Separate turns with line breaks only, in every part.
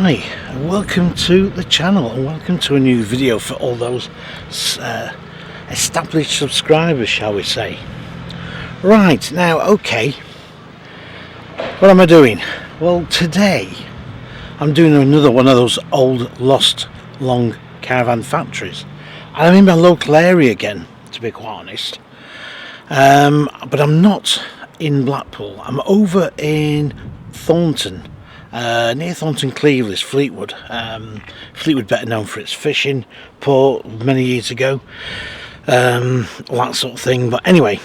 Hi, and welcome to the channel, and welcome to a new video for all those established subscribers, shall we say. Right, now, okay, what am I doing? Well, today I'm doing another one of those old, lost, long caravan factories. And I'm in my local area again, to be quite honest. But I'm not in Blackpool. I'm over in Thornton. Near Thornton Cleveland, Fleetwood. Fleetwood better known for its fishing port many years ago, all that sort of thing. But anyway,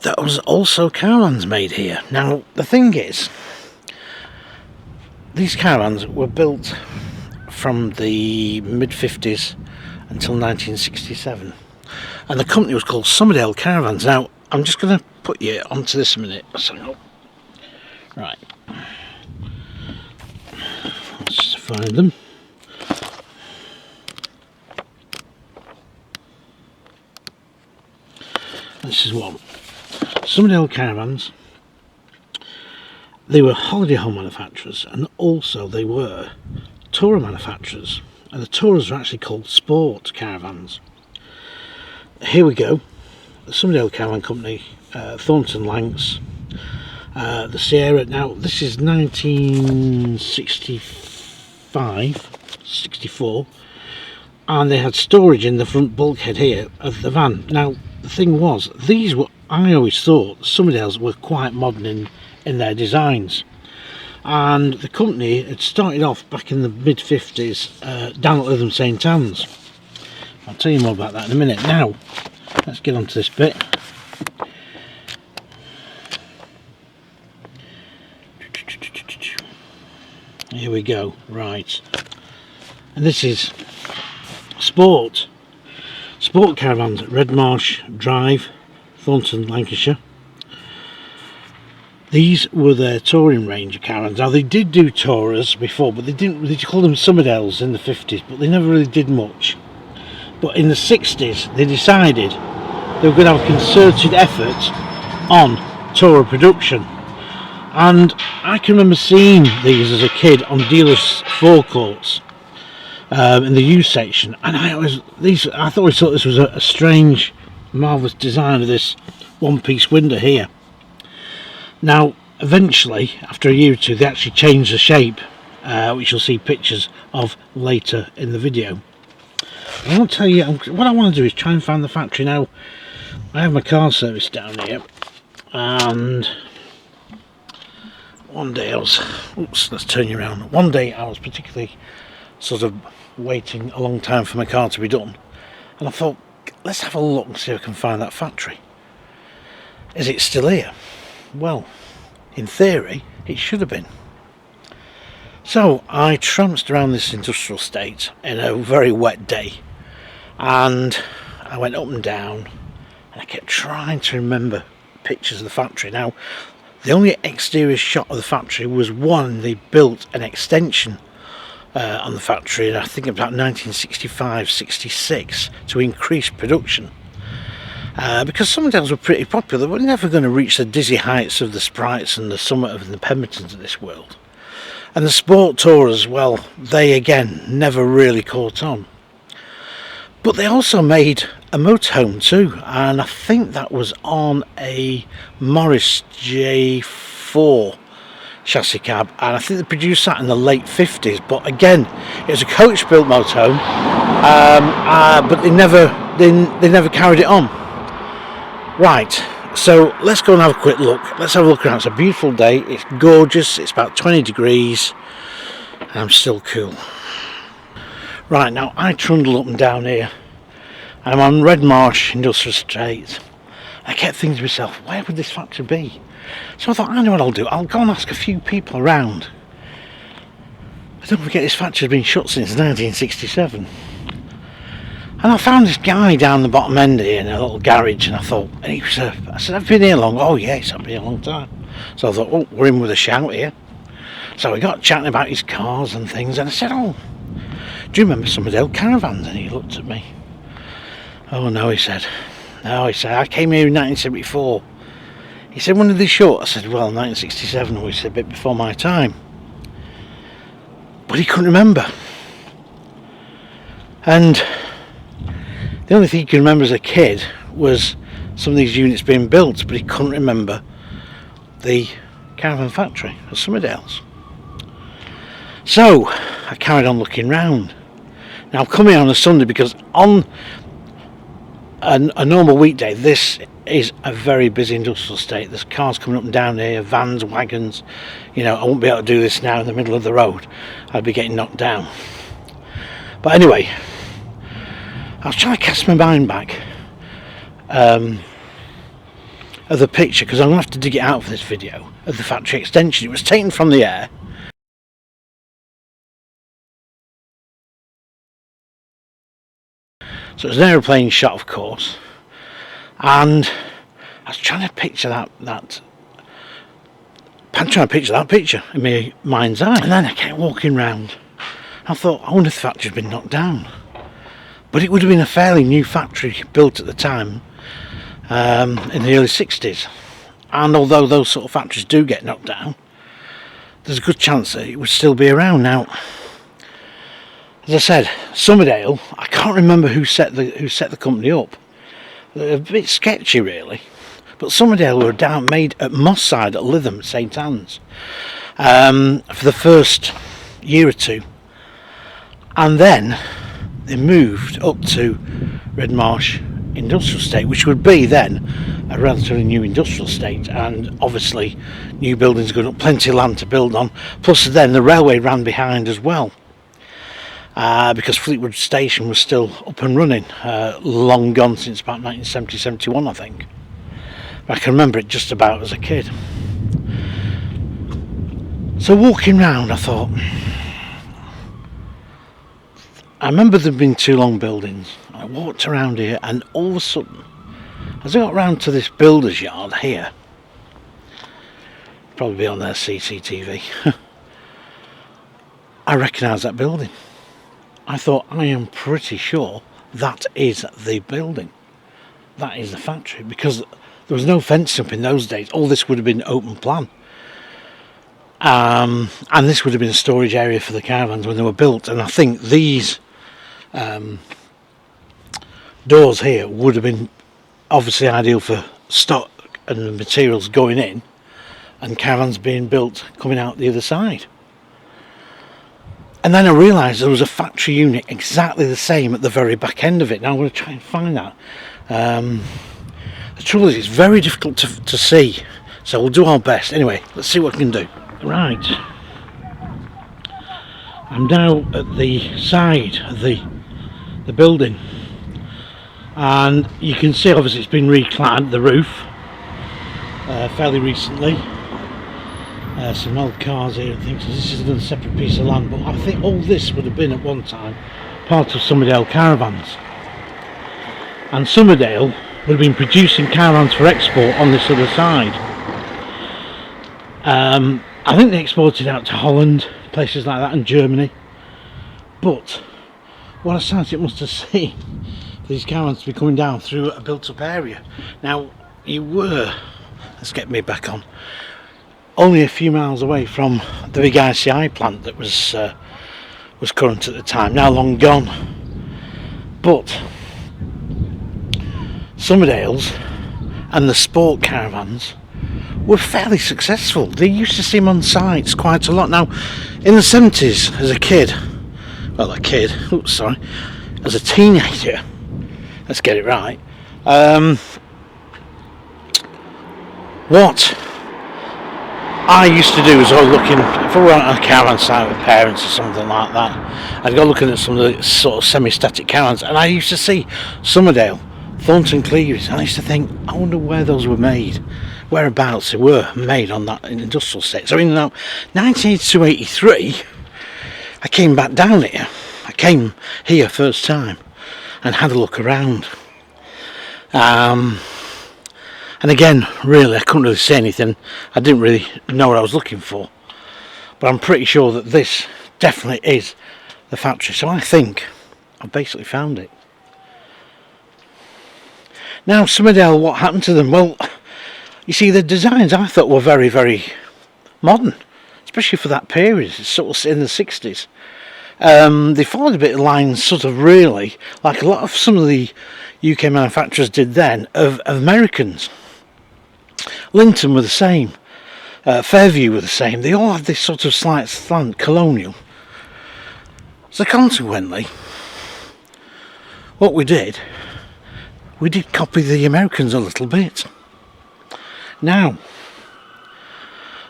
there was also caravans made here. Now the thing is, these caravans were built from the mid-50s until 1967, and the company was called Summerdale Caravans. Now I'm just going to put you onto this a minute. So, right. Let's just find them. This is one. Summerdale Caravans. They were holiday home manufacturers, and also they were tourer manufacturers. And the tourers are actually called Sport Caravans. Here we go. The Summerdale Caravan Company, Thornton Lancs. The Sierra. Now this is 1964, and they had storage in the front bulkhead here of the van. Now the thing was, these were, I always thought Summerdales were quite modern in their designs, and the company had started off back in the mid-50s down at Lytham St Anne's. I'll tell you more about that in a minute. Now let's get on to this bit. Here we go. Right, and this is Sport Caravans, Redmarsh Drive, Thornton, Lancashire. These were their touring range of caravans. Now they did do tourers before, but they didn't. They called them Summerdales in the 50s, but they never really did much. But in the 60s, they decided they were going to have a concerted effort on tourer production. And I can remember seeing these as a kid on dealers' forecourts in the used section, and I thought this was a strange, marvellous design of this one-piece window here. Now, eventually, after a year or two, they actually changed the shape, which you'll see pictures of later in the video. I want to tell you, what I want to do is try and find the factory. Now, I have my car service down here, and one day I was, let's turn you around. One day I was particularly sort of waiting a long time for my car to be done, and I thought, let's have a look and see if I can find that factory. Is it still here? Well, in theory, it should have been. So I tramped around this industrial estate in a very wet day, and I went up and down, and I kept trying to remember pictures of the factory. Now, the only exterior shot of the factory was one. They built an extension on the factory, I think about 1965-66, to increase production. Because Summerdales were pretty popular, they were never going to reach the dizzy heights of the Sprites and the Summit of the Pembertons of this world. And the Sport Tourers, well, they again never really caught on. But they also made a motorhome too, and I think that was on a Morris J4 chassis cab, and I think they produced that in the late 50s. But again, it was a coach-built motorhome, but they never carried it on. Right, so let's go and have a quick look. Let's have a look around. It's a beautiful day. It's gorgeous. It's about 20 degrees, and I'm still cool. Right, now I trundle up and down here. I'm on Redmarsh Industrial Estate. I kept thinking to myself, where would this factory be? So I thought, I know what I'll do. I'll go and ask a few people around. But don't forget, this factory has been shut since 1967. And I found this guy down the bottom end here in a little garage, and I thought, and he was, I said, I've been here long. Oh yes, I've been here a long time. So I thought, oh, we're in with a shout here. So we got chatting about his cars and things, and I said, oh, do you remember Summerdale Caravans? And he looked at me. Oh no, he said. No, he said, I came here in 1974. He said, when did they shut? I said, well, 1967, which is a bit before my time. but he couldn't remember. And the only thing he could remember as a kid was some of these units being built, but he couldn't remember the caravan factory at Summerdale's. So I carried on looking round. Now I'm coming on a Sunday because on a normal weekday this is a very busy industrial estate. There's cars coming up and down here, vans, wagons. You know, I won't be able to do this now in the middle of the road. I'd be getting knocked down. But anyway, I was trying to cast my mind back of the picture, because I'm going to have to dig it out for this video, of the factory extension. It was taken from the air. So it was an aeroplane shot, of course, and I was trying to picture that picture in my mind's eye. And then I kept walking round. I thought, I wonder if the factory had been knocked down. But it would have been a fairly new factory built at the time, in the early 60s. And although those sort of factories do get knocked down, there's a good chance that it would still be around now. As I said, Summerdale, I can't remember who set the company up. They're a bit sketchy really. But Summerdale were made at Moss Side at Lytham, St Anne's, for the first year or two. And then they moved up to Redmarsh Industrial Estate, which would be then a relatively new industrial estate, and obviously new buildings going up, plenty of land to build on, plus then the railway ran behind as well, because Fleetwood Station was still up and running, long gone since about 1970-71 I think. I can remember it just about as a kid. So walking round, I thought, I remember there being two long buildings. I walked around here, and all of a sudden, as I got round to this builder's yard here, probably be on their CCTV, I recognised that building. I thought, I am pretty sure that is the building. That is the factory, because there was no fence up in those days. All this would have been open plan. And this would have been a storage area for the caravans when they were built. And I think these doors here would have been obviously ideal for stock and the materials going in, and caravans being built coming out the other side. And then I realised there was a factory unit exactly the same at the very back end of it. Now I'm going to try and find that. The trouble is, it's very difficult to see, so we'll do our best. Anyway, let's see what we can do. Right, I'm now at the side of the building, and you can see obviously it's been reclad, the roof, fairly recently. Some old cars here and things, so this is another separate piece of land, but I think all this would have been at one time part of Summerdale Caravans, and Summerdale would have been producing caravans for export on this other side. I think they exported out to Holland, places like that, and Germany. But what a sight it must have seen for these caravans to be coming down through a built-up area. Now, you were, let's get me back on, only a few miles away from the big ICI plant that was current at the time, now long gone. But Summerdale's and the Sport Caravans were fairly successful. They used to see them on sites quite a lot. Now, in the 70s, as a kid, as a teenager, let's get it right, what I used to do was go looking, if I were on a caravan site with parents or something like that, I'd go looking at some of the sort of semi-static caravans, and I used to see Summerdale, Thornton Cleaves, and I used to think, I wonder where those were made, whereabouts they were made on that industrial estate. So in 1982-83, I came back down here. I came here first time and had a look around. And again, really, I couldn't really say anything. I didn't really know what I was looking for. But I'm pretty sure that this definitely is the factory. So I think I've basically found it. Now, Summerdale, what happened to them? Well, you see, the designs I thought were very, very modern. especially for that period. It's sort of in the 60s. They followed a bit of lines, sort of really, like a lot of some of the UK manufacturers did then, of Americans. Linton were the same. Fairview were the same. They all had this sort of slight slant, colonial. So consequently, what we did copy the Americans a little bit. Now,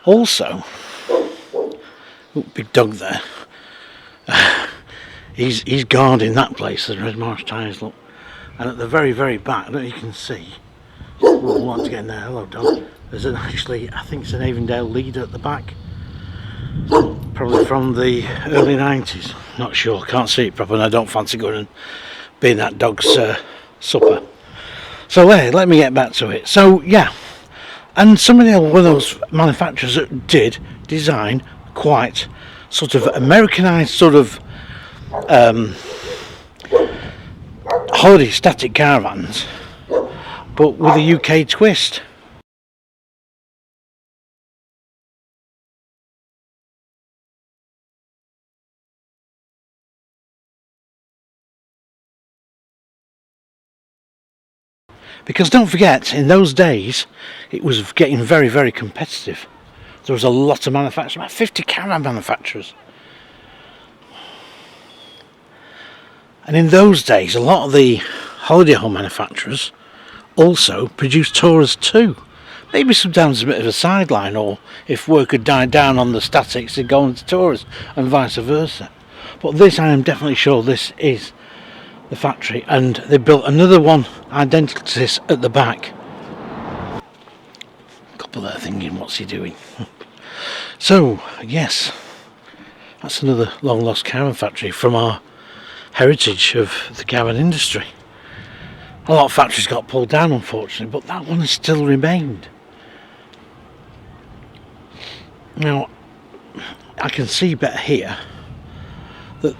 also, big dog there. He's guarding that place, the Red Marsh tyres, look. And at the very, very back, I don't know if you can see, we'll want to get in there, hello dog. There's actually, I think it's an Avondale leader at the back. Probably from the early 90s. Not sure, can't see it properly, and I don't fancy going and being that dog's supper. So let me get back to it. So yeah, and Summerdale were one of those manufacturers that did design quite sort of Americanized sort of holiday static caravans, but with a UK twist. Because don't forget, in those days, it was getting very, very competitive. There was a lot of manufacturers, about 50 caravan manufacturers. And in those days, a lot of the holiday home manufacturers also produced tourers too. Maybe sometimes a bit of a sideline, or if work had died down on the statics, they'd go into tourers, and vice versa. But this, I am definitely sure this is the factory, and they built another one identical to this at the back. A couple there thinking, what's he doing? So yes, that's another long lost caravan factory from our heritage of the caravan industry. A lot of factories got pulled down, unfortunately, but that one has still remained. Now I can see better here that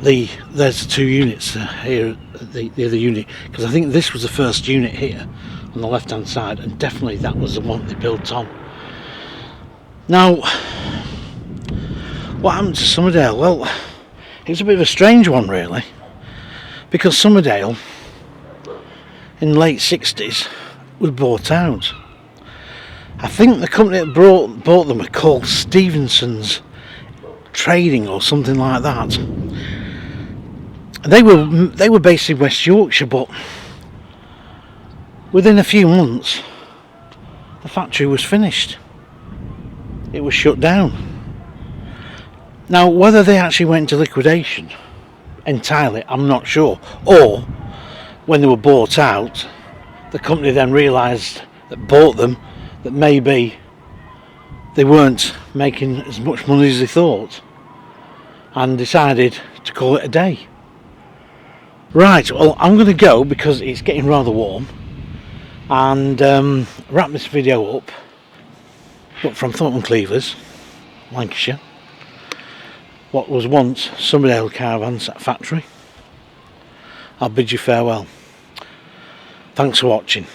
there's two units here, the other unit, because I think this was the first unit here on the left hand side, and definitely that was the one they built on. Now, what happened to Summerdale? Well, it was a bit of a strange one really, because Summerdale in the late 60s was bought out. I think the company that bought them were called Stevenson's Trading or something like that. They were based in West Yorkshire, but within a few months the factory was finished. It was shut down. Now whether they actually went into liquidation entirely, I'm not sure, or when they were bought out, the company then realised that bought them that maybe they weren't making as much money as they thought, and decided to call it a day. Right, well I'm going to go because it's getting rather warm, and wrap this video up. But from Thornton Cleavers, Lancashire, what was once Summerdale Caravans factory, I'll bid you farewell. Thanks for watching.